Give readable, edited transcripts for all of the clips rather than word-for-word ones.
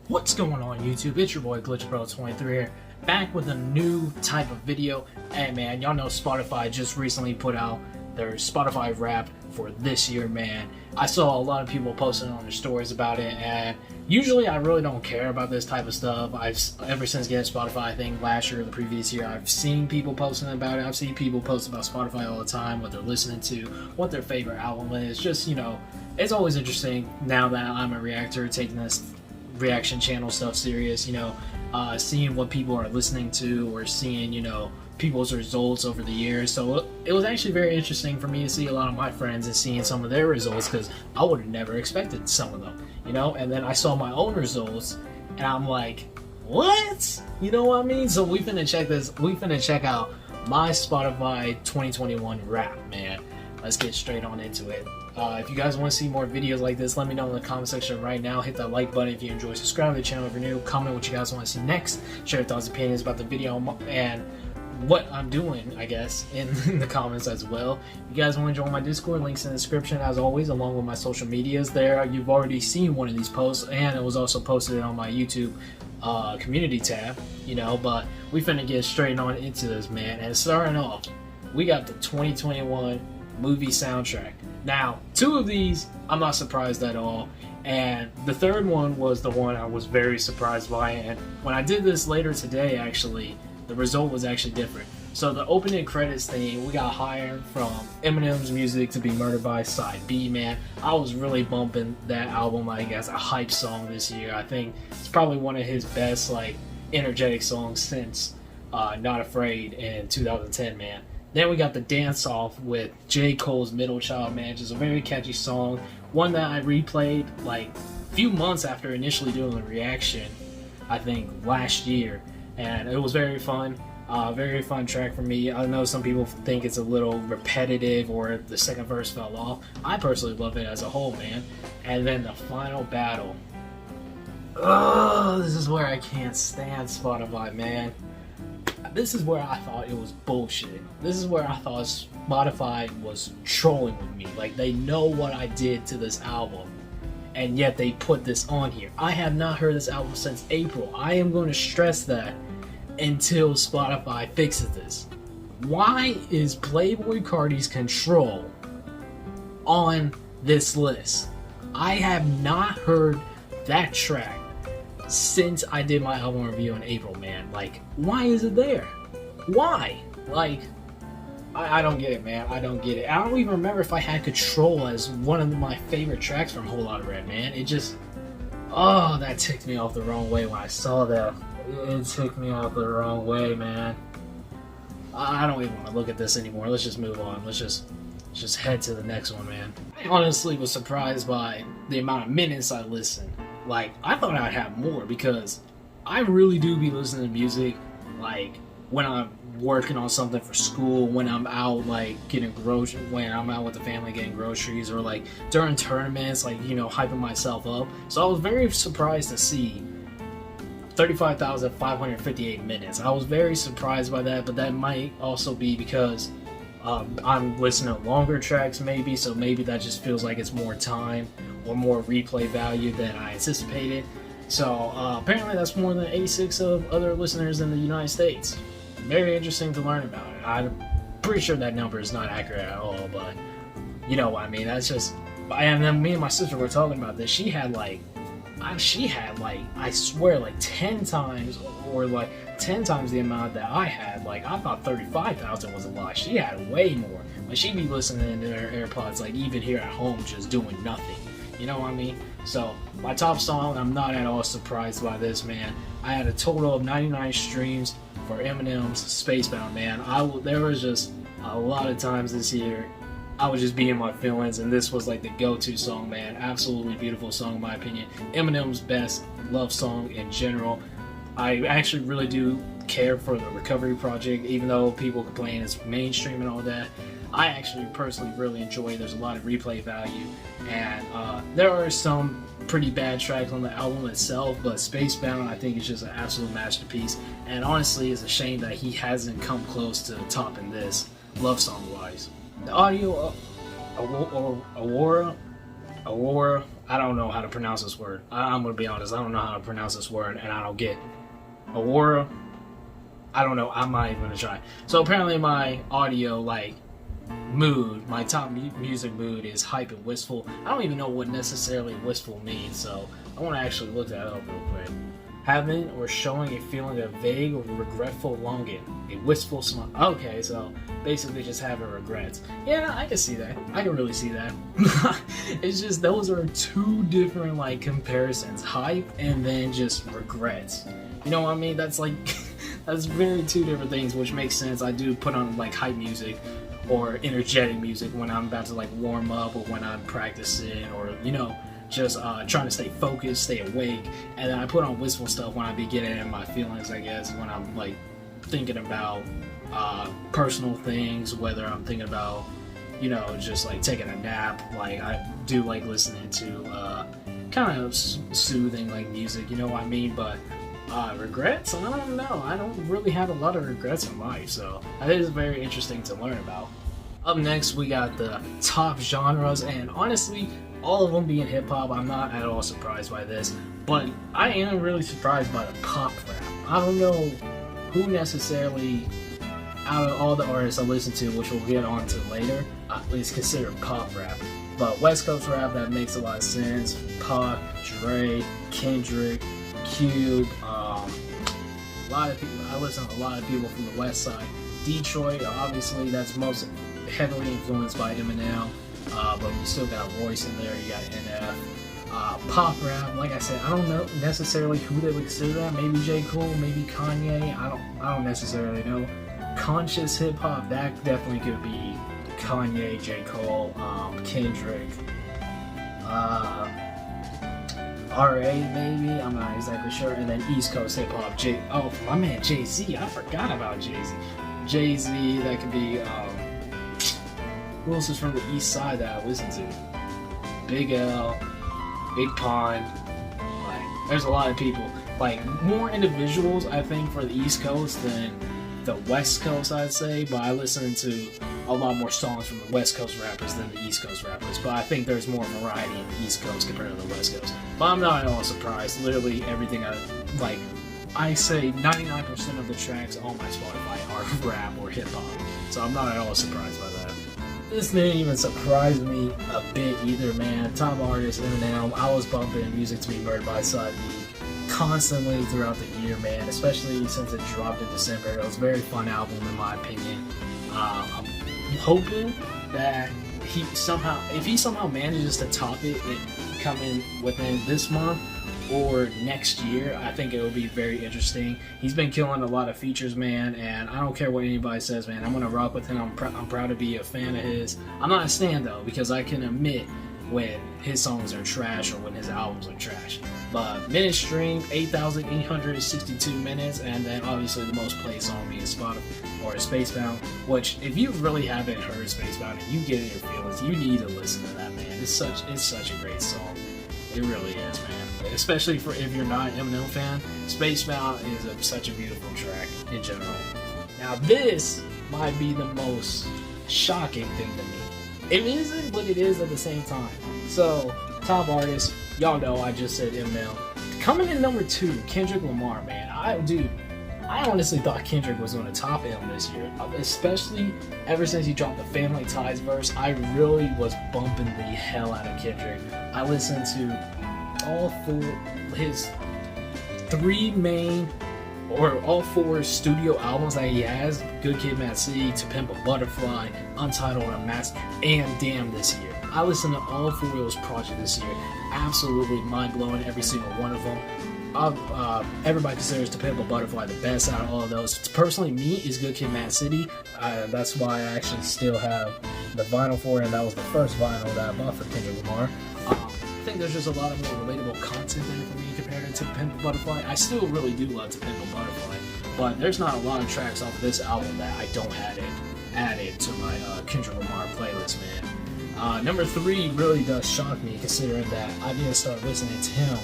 What's going on YouTube? It's your boy GlitchBro23 here, back with a new type of video. And man, y'all know Spotify just recently put out their Spotify Wrapped for this year, man. I saw a lot of people posting on their stories about it, and usually I really don't care about this type of stuff. Ever since getting Spotify, I think last year or the previous year, I've seen people posting about it. I've seen people post about Spotify all the time, what they're listening to, what their favorite album is. Just, you know, it's always interesting now that I'm a reactor, taking this reaction channel stuff serious, seeing what people are listening to or seeing, people's results over the years. So it was actually very interesting for me to see a lot of my friends and seeing some of their results, because I would have never expected some of them, and then I saw my own results and I'm like, what? You know what I mean? So we finna check out my Spotify 2021 Wrap, man. Let's get straight on into it. If you guys want to see more videos like this, let me know in the comment section right now. Hit that like button if you enjoy. Subscribe to the channel if you're new. Comment what you guys want to see next. Share your thoughts and opinions about the video and what I'm doing, I guess, in the comments as well. If you guys want to join my Discord, links in the description as always, along with my social medias there. You've already seen one of these posts, and it was also posted on my YouTube community tab, but we finna get straight on into this, man. And starting off, we got the 2021 movie soundtrack. Now, two of these I'm not surprised at all, and the third one was the one I was very surprised by. And when I did this later today, actually, the result was actually different. So the opening credits theme, we got hired from Eminem's Music to Be Murdered by Side B, man. I was really bumping that album like as a hype song this year. I think it's probably one of his best energetic songs since Not Afraid in 2010, man. Then we got the dance off with J. Cole's Middle Child, man. Just a very catchy song. One that I replayed a few months after initially doing the reaction, I think last year. And it was very fun. Very fun track for me. I know some people think it's a little repetitive or the second verse fell off. I personally love it as a whole, man. And then the final battle. Oh, this is where I can't stand Spotify, man. This is where I thought it was bullshit. This is where I thought Spotify was trolling with me. Like, they know what I did to this album, and yet they put this on here. I have not heard this album since April. I am going to stress that until Spotify fixes this. Why is Playboi Carti's Control on this list? I have not heard that track since I did my album review in April, man. Why is it there? Why? I don't get it, man. I don't get it. I don't even remember if I had Control as one of my favorite tracks from Whole Lotta Red, man. It just, oh, that ticked me off the wrong way when I saw that. It ticked me off the wrong way, man. I don't even want to look at this anymore. Let's just move on. Let's just head to the next one, man. I honestly was surprised by the amount of minutes I listened. I thought I'd have more, because I really do be listening to music, when I'm working on something for school, when I'm out, getting groceries, when I'm out with the family getting groceries, or, during tournaments, hyping myself up. So I was very surprised to see 35,558 minutes. I was very surprised by that, but that might also be because I'm listening to longer tracks, maybe, so maybe that just feels like it's more time or more replay value than I anticipated. So apparently that's more than 86 of other listeners in the United States. Very interesting to learn about it. I'm pretty sure that number is not accurate at all, but you know what I mean. That's just, and then me and my sister were talking about this. She had I swear 10 times or 10 times the amount that I had. I thought 35,000 was a lot. She had way more. She'd be listening to her AirPods even here at home, just doing nothing. You know what I mean? So my top song, I'm not at all surprised by this, man. I had a total of 99 streams for Eminem's Spacebound, man. There was just a lot of times this year I would just be in my feelings, and this was the go-to song, man. Absolutely beautiful song in my opinion. Eminem's best love song in general. I actually really do care for the Recovery Project, even though people complain it's mainstream and all that. I actually personally really enjoy it. There's a lot of replay value, and there are some pretty bad tracks on the album itself, but Spacebound I think is just an absolute masterpiece, and honestly it's a shame that he hasn't come close to topping this love song wise. The audio of Aurora I don't know how to pronounce this word. I'm gonna be honest, I don't know how to pronounce this word, and I don't get Aurora. I don't know. I'm not even gonna try. So apparently, my audio mood, my top music mood is hype and wistful. I don't even know what necessarily wistful means, so I want to actually look that up real quick. Having or showing a feeling of vague or regretful longing, a wistful smile. Okay, so basically just having regrets. Yeah, I can see that. I can really see that. It's just those are two different comparisons, hype and then just regrets. You know what I mean? That's that's very two different things, which makes sense. I do put on hype music or energetic music when I'm about to warm up, or when I'm practicing, or just trying to stay focused, stay awake. And then I put on wistful stuff when I be getting in my feelings, I guess, when I'm thinking about personal things, whether I'm thinking about just taking a nap. I do listening to kind of soothing music, you know what I mean? But regrets, I don't know. I don't really have a lot of regrets in life, so that is very interesting to learn about. Up next, we got the top genres, and honestly, all of them being hip-hop, I'm not at all surprised by this, but I am really surprised by the pop rap. I don't know who necessarily, out of all the artists I listen to, which we'll get on to later, is considered pop rap. But West Coast rap, that makes a lot of sense. Pac, Dre, Kendrick, Cube, a lot of people. I listen to a lot of people from the West Side. Detroit, obviously, that's most heavily influenced by Eminem, but you still got Royce in there. You got NF. Pop rap, like I said, I don't know necessarily who they would consider that. Maybe J. Cole, maybe Kanye. I don't necessarily know. Conscious hip hop, that definitely could be Kanye, J. Cole, Kendrick. R.A. maybe, I'm not exactly sure, and then East Coast hip hop, my man Jay-Z, I forgot about Jay-Z. Jay-Z, that could be, who else is from the East Side that I listen to? Big L, Big Pun, there's a lot of people, more individuals, I think, for the East Coast than the West Coast, I'd say, but I listen to a lot more songs from the West Coast rappers than the East Coast rappers, but I think there's more variety in the East Coast compared to the West Coast. But I'm not at all surprised. Literally everything I say 99% of the tracks on my Spotify are rap or hip hop, so I'm not at all surprised by that. This didn't even surprise me a bit either, man. Top artist Eminem. I was bumping Music to Be Murdered by Side B constantly throughout the year, man, especially since it dropped in December. It was a very fun album in my opinion. I'm hoping that if he somehow manages to top it coming within this month or next year, I think it will be very interesting. He's been killing a lot of features, man, and I don't care what anybody says, man. I'm gonna rock with him. I'm proud to be a fan of his. I'm not a stan though, because I can admit when his songs are trash or when his albums are trash. But minutes streamed, 8,862 minutes, and then obviously the most played song being Spotify or Spacebound, which if you really haven't heard Spacebound and you get in your feelings, you need to listen to that, man. It's such a great song. It really is, man. Especially for if you're not an Eminem fan, Spacebound is such a beautiful track in general. Now this might be the most shocking thing to me. It isn't, but it is at the same time. So, top artist, y'all know I just said Eminem. Coming in number 2, Kendrick Lamar, man. I honestly thought Kendrick was going to top him this year, especially ever since he dropped the Family Ties verse. I really was bumping the hell out of Kendrick. I listened to all 4 his 3 main or all 4 studio albums that he has: Good Kid, Mad City, To Pimp a Butterfly, Untitled, and Damn this year. I listened to all 4 of those projects this year. Absolutely mind-blowing, every single one of them. Everybody considers To Pimp a Butterfly the best out of all of those. Personally, me is Good Kid, Mad City. That's why I actually still have the vinyl for it, and that was the first vinyl that I bought for Kendrick Lamar. I think there's just a lot of more relatable content there for me compared to Pimp a Butterfly. I still really do love To Pimp a Butterfly, but there's not a lot of tracks off of this album that I don't have it added to my Kendrick Lamar playlist, man. Number 3 really does shock me, considering that I didn't start listening to him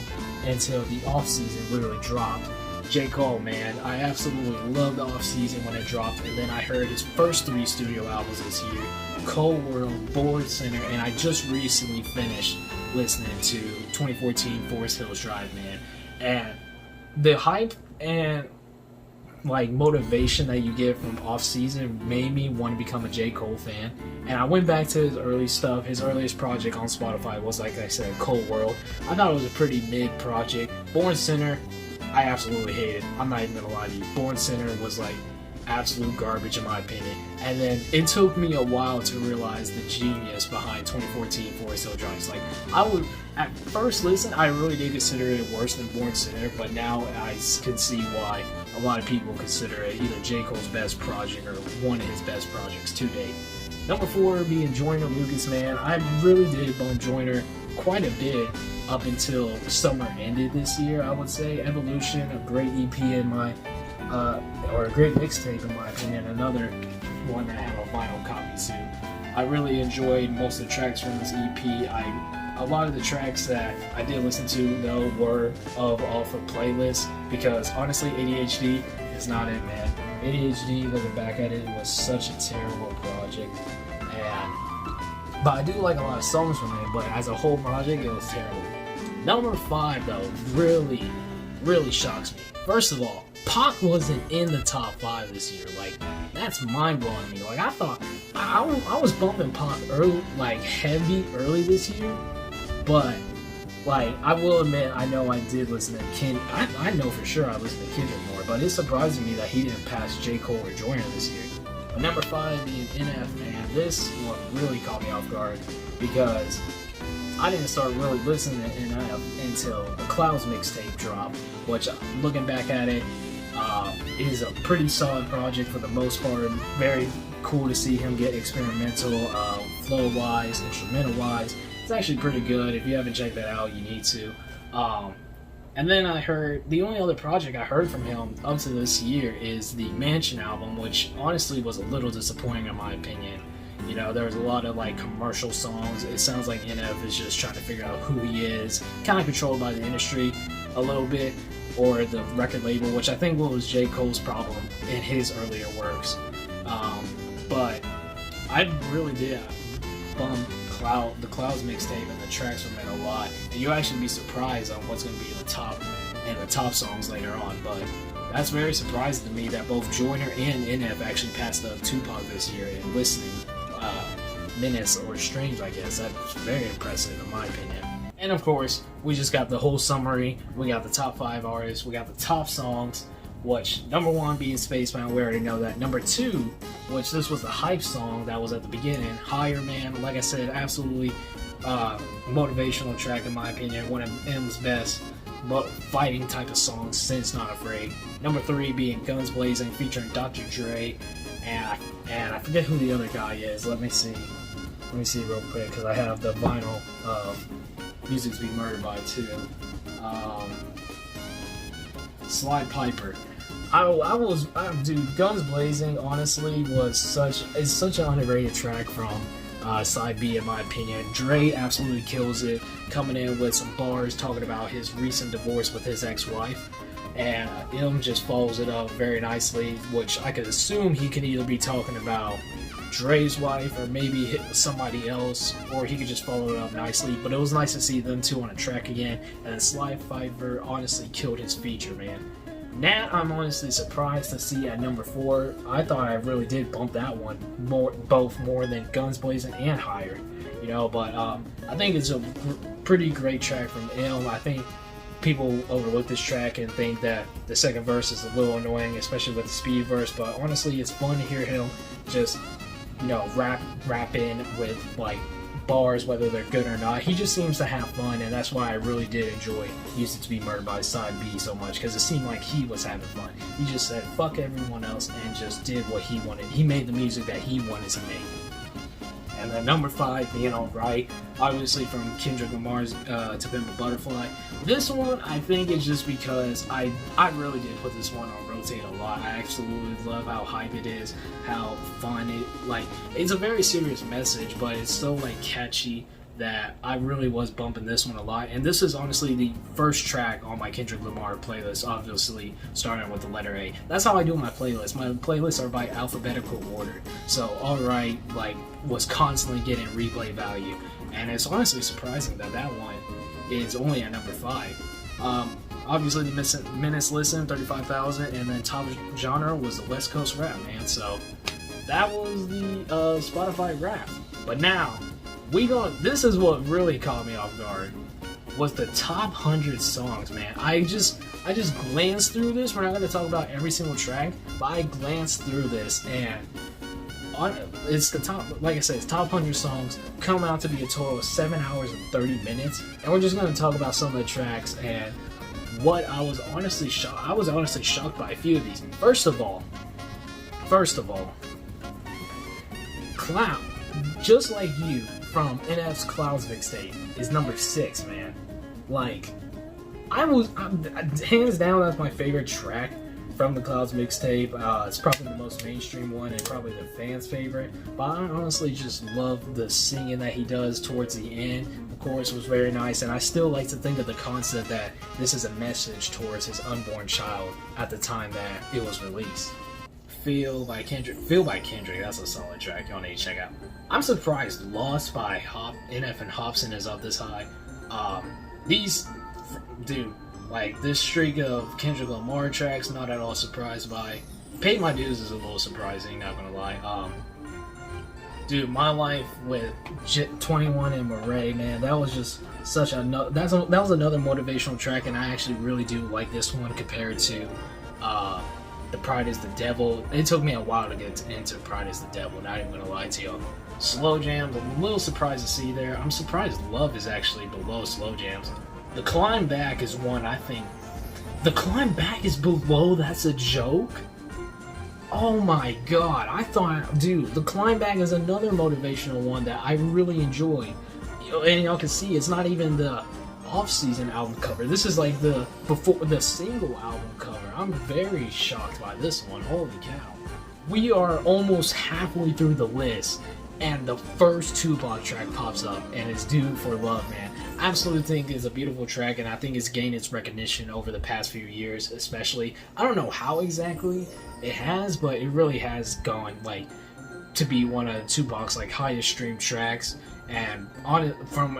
until the off-season literally dropped. J. Cole, man, I absolutely loved the off-season when it dropped, and then I heard his first 3 studio albums this year, Cold World, Born Sinner, and I just recently finished listening to 2014 Forest Hills Drive, man. And the hype and like motivation that you get from off season made me want to become a J. Cole fan. And I went back to his early stuff. His earliest project on Spotify was, like I said, Cold World. I thought it was a pretty mid project. Born Sinner, I absolutely hated. I'm not even gonna lie to you. Born Sinner was like absolute garbage in my opinion. And then it took me a while to realize the genius behind 2014 Forest Hill Drive. Like, I would, at first listen, I really did consider it worse than Born Sinner, but now I can see why a lot of people consider it either J. Cole's best project or one of his best projects to date. Number 4 being Joyner Lucas, man. I really did bump Joyner quite a bit up until summer ended this year, I would say. Evolution, a great EP in my or a great mixtape in my opinion, another one that I have a vinyl copy to. I really enjoyed most of the tracks from this EP. A lot of the tracks that I did listen to though were off of playlists because honestly ADHD is not it, man. ADHD, looking back at it, was such a terrible project, but I do like a lot of songs from it, but as a whole project it was terrible. Number 5 though really shocks me. First of all, Pac wasn't in the top 5 this year. Like, that's mind-blowing to me. Like, I thought I was bumping Pac early, like heavy early this year, but like I will admit, I know I did listen to Kendrick. I know for sure I listened to Kendrick more, but it's surprising me that he didn't pass J. Cole or Joyner this year. But number 5 being NF, man, this one really caught me off guard because I didn't start really listening to NF until the Clouds mixtape dropped, which looking back at it, is a pretty solid project for the most part. Very cool to see him get experimental, flow-wise, instrumental-wise. It's actually pretty good. If you haven't checked that out, you need to. And then I heard, the only other project I heard from him up to this year is the Mansion album, which honestly was a little disappointing in my opinion. You know, there was a lot of like commercial songs. It sounds like NF is just trying to figure out who he is, kind of controlled by the industry a little bit, or the record label, which I think was J. Cole's problem in his earlier works. But I really did bump the Clouds mixtape and the tracks from it a lot, and you'll actually be surprised on what's going to be the top songs later on. But that's very surprising to me that both Joyner and NF actually passed up Tupac this year in listening minutes or streams, I guess. That's very impressive in my opinion. And of course, we just got the whole summary. We got the top 5 artists. We got the top songs, which number 1 being Spaceman, we already know that. Number 2, which this was the hype song that was at the beginning, Higher Man. Like I said, absolutely motivational track in my opinion. One of M's best fighting type of songs since Not Afraid. Number 3 being Guns Blazing featuring Dr. Dre. And I forget who the other guy is. Let me see real quick because I have the vinyl Music to Be Murdered By too. Slide Piper. Dude, Guns Blazing honestly is such an underrated track from Side B in my opinion. Dre absolutely kills it, coming in with some bars talking about his recent divorce with his ex-wife. And him just follows it up very nicely, which I could assume he could either be talking about Dre's wife or maybe somebody else, or he could just follow it up nicely. But it was nice to see them two on a track again, and then Sly Fiverr honestly killed his feature, man. Nat, I'm honestly surprised to see at number 4. I thought I really did bump that one both more than Guns Blazing and Higher, you know. But I think it's a pretty great track from M. I think people overlook this track and think that the second verse is a little annoying, especially with the speed verse. But honestly, it's fun to hear him just, you know, rap in with like bars, whether they're good or not. He just seems to have fun, and that's why I really did enjoy Used to Be Murdered By Side B so much, because it seemed like he was having fun. He just said fuck everyone else and just did what he wanted. He made the music that he wanted to make. And then number 5 being Alright, obviously from Kendrick Lamar's To Pimp a Butterfly. This one I think is just because I really did put this one on rotate a lot. I absolutely love how hype it is, how fun it, like, it's a very serious message, but it's so like catchy, that I really was bumping this one a lot. And this is honestly the first track on my Kendrick Lamar playlist, obviously starting with the letter A. That's how I do my playlist. My playlists are by alphabetical order. So Alright like was constantly getting replay value. And it's honestly surprising that that one is only at number 5. Obviously the minutes listened, 35,000, and then top genre was the West Coast rap, man. So that was the Spotify rap. But now this is what really caught me off guard, was the top 100 songs, man. I just glanced through this. We're not going to talk about every single track, but I glanced through this, and it's the top, like I said, it's top 100 songs, come out to be a total of 7 hours and 30 minutes, and we're just going to talk about some of the tracks and what I was honestly shocked. I was honestly shocked by a few of these. First of all, Cloud, Just Like You from NF's Clouds mixtape is number 6, man. Like, I'm hands down, that's my favorite track from the Clouds mixtape. It's probably the most mainstream one and probably the fans' favorite. But I honestly just love the singing that he does towards the end. The chorus was very nice, and I still like to think of the concept that this is a message towards his unborn child at the time that it was released. Feel by Kendrick, that's a solid track. Y'all need to check out. I'm surprised Lost by NF and Hobson is up this high. This streak of Kendrick Lamar tracks, not at all surprised by. Paid My Dues is a little surprising, not gonna lie. My Life with 21 and Murray, man, that was just such that was another motivational track, and I actually really do like this one compared to The Pride Is the Devil. It took me a while to get into Pride Is the Devil, not even gonna lie to y'all. Slow Jams, I'm a little surprised to see there. I'm surprised Love is actually below Slow Jams. The Climb Back is one, I think. The Climb Back is below That's a Joke? Oh my god, I thought, dude, The Climb Back is another motivational one that I really enjoyed. And y'all can see it's not even the off-season album cover. This is like the single album cover. I'm very shocked by this one. Holy cow. We are almost halfway through the list, and the first Tupac track pops up, and it's Dude for Love, man. I absolutely think it's a beautiful track, and I think it's gained its recognition over the past few years, especially. I don't know how exactly it has, but it really has gone to be one of Tupac's highest streamed tracks, and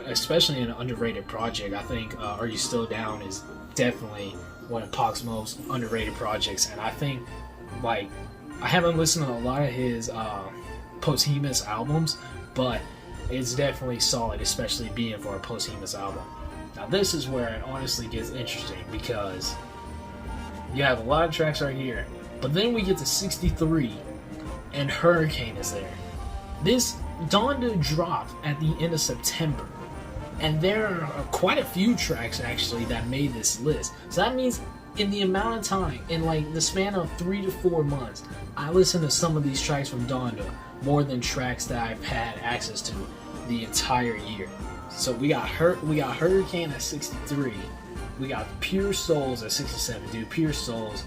especially in an underrated project. I think Are You Still Down is definitely one of Pac's most underrated projects, and I think I haven't listened to a lot of his posthumous albums, but it's definitely solid, especially being for a posthumous album. Now this is where it honestly gets interesting, because you have a lot of tracks right here, but then we get to 63 and Hurricane is there. This Donda dropped at the end of September, and there are quite a few tracks actually that made this list. So that means in the amount of time, in the span of 3 to 4 months, I listened to some of these tracks from Donda more than tracks that I've had access to the entire year. So we got Hurricane at 63, we got Pure Souls at 67. Dude, Pure Souls,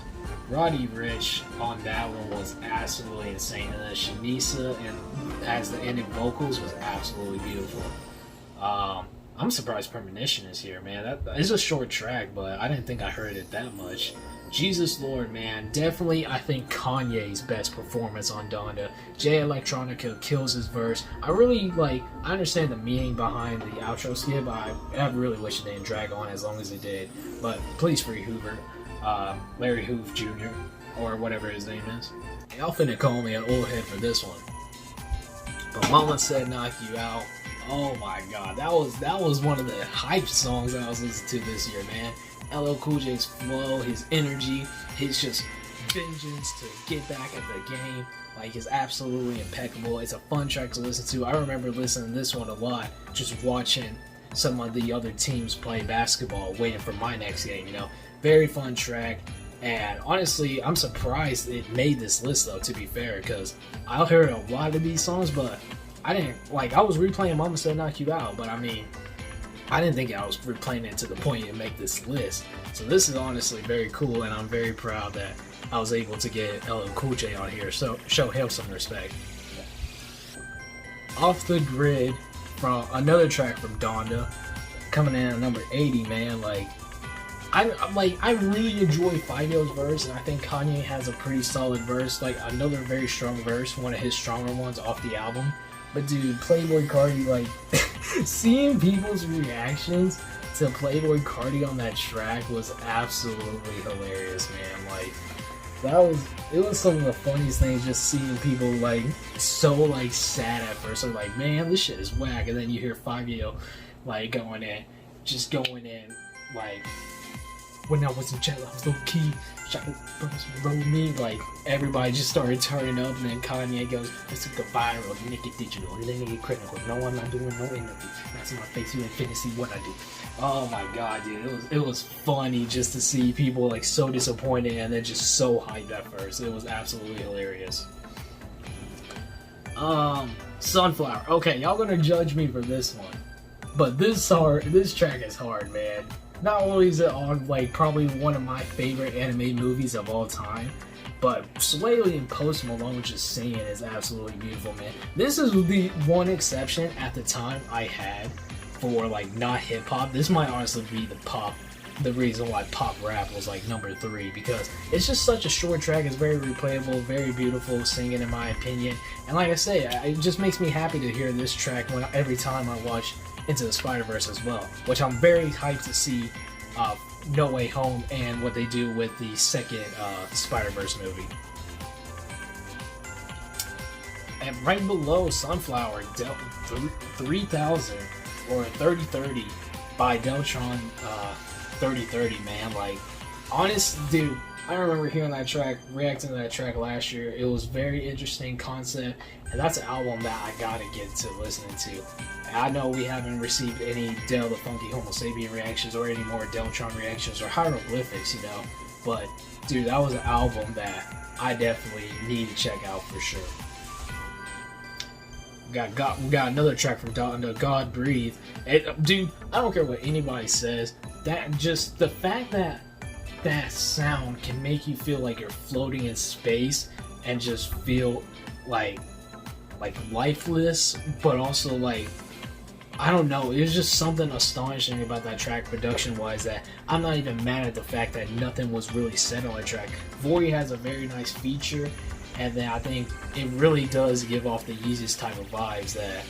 Roddy Ricch on that one was absolutely insane, and then Shanisa and as the ending vocals was absolutely beautiful. I'm surprised Premonition is here, man. That is a short track, but I didn't think I heard it that much. Jesus Lord, man, definitely I think Kanye's best performance on Donda. Jay Electronica kills his verse. I really I understand the meaning behind the outro skit, but I really wish it didn't drag on as long as it did. But please free Hoover, Larry Hoof Jr., or whatever his name is. Y'all finna call me an old head for this one, but Mama Said Knock You Out. Oh my god, that was one of the hype songs I was listening to this year, man. LL Cool J's flow, his energy, his just vengeance to get back at the game, is absolutely impeccable. It's a fun track to listen to. I remember listening to this one a lot, just watching some of the other teams play basketball, waiting for my next game, Very fun track, and honestly, I'm surprised it made this list, though, to be fair, because I heard a lot of these songs, but I didn't, I was replaying Mama Said Knock You Out, but I didn't think I was replaying it to the point to make this list. So this is honestly very cool, and I'm very proud that I was able to get LL Cool J on here, so show him some respect. Off the Grid from another track from Donda, coming in at number 80, man. Like, I really enjoy Fido's verse, and I think Kanye has a pretty solid verse. Like, another very strong verse, one of his stronger ones off the album. But dude, Playboi Carti, like, seeing people's reactions to Playboi Carti on that track was absolutely hilarious, man. Like, it was some of the funniest things, just seeing people like so like sad at first. They're like, man, this shit is whack, and then you hear Fabio like going in, like, when I was in jail, I was low key. Shot rolled me, like everybody just started turning up, and then Kanye goes, "This is go viral, nigga digital, nigga critical. No, I'm not doing no interview. That's in my face. You ain't finna see what I do." Oh my god, dude, it was funny just to see people like so disappointed and then just so hyped at first. It was absolutely hilarious. Sunflower. Okay, y'all gonna judge me for this one, but this track is hard, man. Not only is it on like probably one of my favorite anime movies of all time, but Swaley and Post Malone just singing is absolutely beautiful, man. This is the one exception at the time I had for like not hip hop. This might honestly be the reason why pop rap was like number 3, because it's just such a short track. It's very replayable, very beautiful singing in my opinion. And like I say, it just makes me happy to hear this track every time I watch Into the Spider-Verse as well, which I'm very hyped to see No Way Home and what they do with the second Spider-Verse movie. And right below Sunflower, 3000 or 3030 by Deltron 3030, man. Like, honest, dude, I remember hearing that track, reacting to that track last year. It was very interesting concept, and that's an album that I gotta get to listening to. I know we haven't received any Del the Funky Homo Sapien reactions or any more Deltron reactions or hieroglyphics, you know, but dude, that was an album that I definitely need to check out for sure. We got another track from Donda, God Breathe. Dude, I don't care what anybody says, that just the fact that that sound can make you feel like you're floating in space and just feel like lifeless, but also like, I don't know, it was just something astonishing about that track production wise that I'm not even mad at the fact that nothing was really said on the track. Vori has a very nice feature, and then I think it really does give off the Yeezus type of vibes that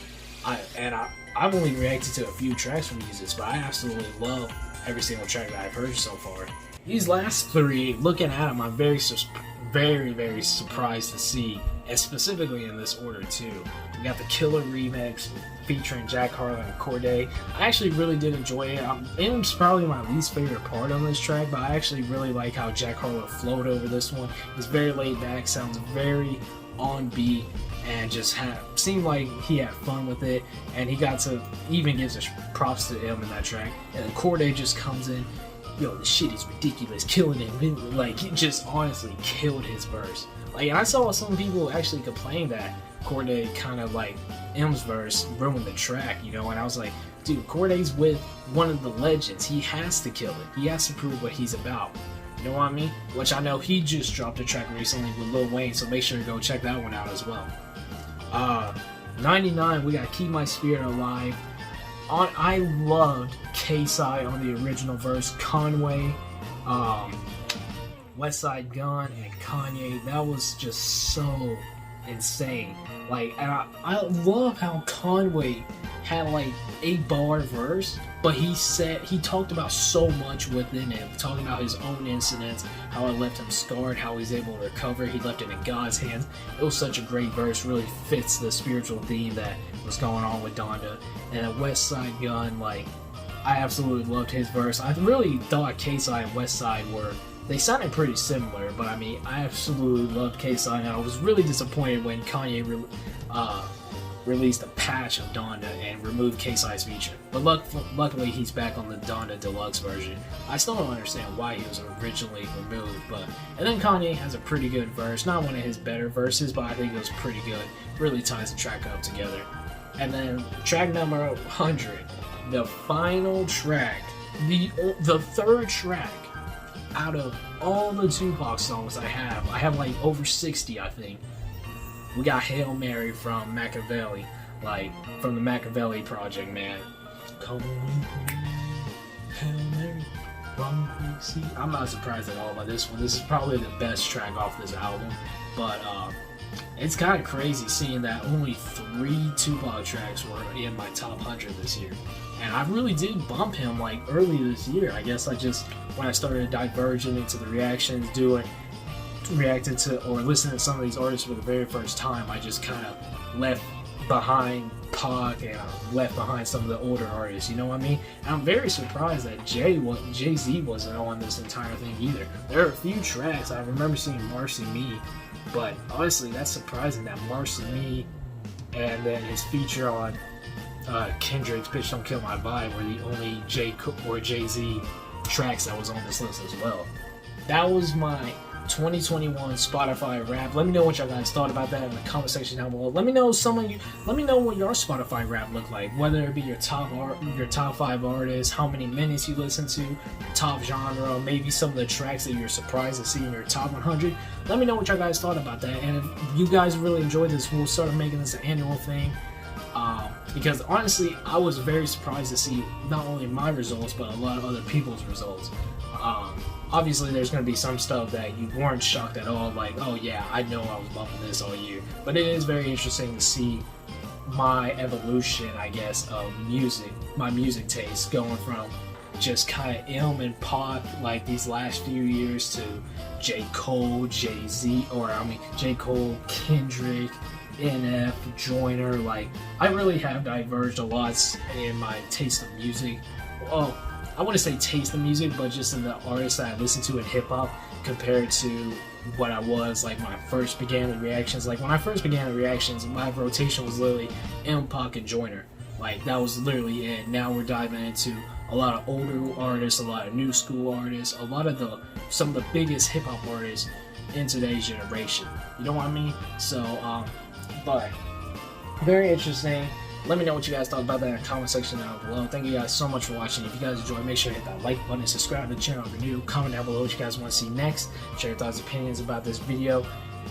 I've only reacted to a few tracks from Yeezus, but I absolutely love every single track that I've heard so far. These last 3, looking at them, I'm very surprised to see, and specifically in this order too. We got the Killer remix featuring Jack Harlow and Cordae. I actually really did enjoy it. It's probably my least favorite part on this track, but I actually really like how Jack Harlow flowed over this one. It's very laid back, sounds very on beat, and just seemed like he had fun with it, and he got to even give props to him in that track. And Cordae just comes in, yo, this shit is ridiculous, killing it. Like, he just honestly killed his verse. Like, and I saw some people actually complain that Cordae kind of like M's verse ruined the track, you know, and I was like, dude, Cordae's with one of the legends. He has to kill it. He has to prove what he's about. You know what I mean? Which I know he just dropped a track recently with Lil Wayne, so make sure to go check that one out as well. 99, we got Keep My Spirit Alive. I loved K-Side on the original verse, Conway, Westside Gunn, and Kanye. That was just so insane. Like, and I love how Conway had like a bar verse, but he talked about so much within it, talking about his own incidents, how it left him scarred, how he's able to recover, he left it in God's hands. It was such a great verse, really fits the spiritual theme that was going on with Donda. And Westside Gunn, like, I absolutely loved his verse. I really thought K-Side and Westside they sounded pretty similar, but I mean, I absolutely loved K-Side, and I was really disappointed when Kanye released a patch of Donda and removed K-Side's feature. But luckily, he's back on the Donda Deluxe version. I still don't understand why he was originally removed, and then Kanye has a pretty good verse, not one of his better verses, but I think it was pretty good. Really ties the track up together. And then track number 100, the final track, the third track out of all the Tupac songs I have like over 60, I think. We got Hail Mary from Machiavelli. like from the Machiavelli project, man. Come with me, Hail Mary, run quick, see. I'm not surprised at all by this one. This is probably the best track off this album, but it's kind of crazy seeing that only 3 Tupac tracks were in my top 100 this year. And I really did bump him like early this year. I guess I just, when I started diverging into the reactions, reacting to or listening to some of these artists for the very first time, I just kind of left behind Pac and left behind some of the older artists, you know what I mean? And I'm very surprised that Jay-Z wasn't on this entire thing either. There are a few tracks, I remember seeing Marcy Me, but honestly that's surprising that Marcy Me and then his feature on Kendrick's Bitch Don't Kill My Vibe were the only Jay-Z tracks that was on this list as well. That was my 2021 Spotify rap. Let me know what y'all guys thought about that in the comment section down below. Let me know let me know what your Spotify rap looked like, whether it be your top 5 artists, how many minutes you listen to, top genre, maybe some of the tracks that you're surprised to see in your top 100. Let me know what y'all guys thought about that, and if you guys really enjoyed this, we'll start making this an annual thing. Because honestly, I was very surprised to see not only my results, but a lot of other people's results. Obviously, there's going to be some stuff that you weren't shocked at all, like, oh yeah, I know I was bumping this all year. But it is very interesting to see my evolution, I guess, of music, my music taste, going from just kind of and Pac, like these last few years, to J. Cole, Jay-Z, J. Cole, Kendrick, NF, Joyner. Like, I really have diverged a lot in my taste of music. Well, I wouldn't say taste of music, but just in the artists that I listen to in hip-hop compared to what I was like when I first began the reactions. Like, when I first began the reactions, my rotation was literally Pac and Joyner. Like, that was literally it. Now we're diving into a lot of older artists, a lot of new school artists, some of the biggest hip-hop artists in today's generation. You know what I mean? So, but very interesting. Let me know what you guys thought about that in the comment section down below. Thank you guys so much for watching. If you guys enjoyed, make sure to hit that like button, subscribe to the channel if you're new, comment down below what you guys want to see next, share your thoughts and opinions about this video,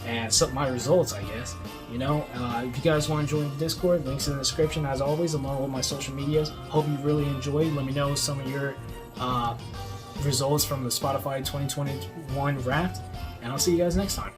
and my results, I guess. You know, if you guys want to join the Discord, links in the description as always, along with my social medias. Hope you really enjoyed. Let me know some of your results from the Spotify 2021 Wrapped, and I'll see you guys next time.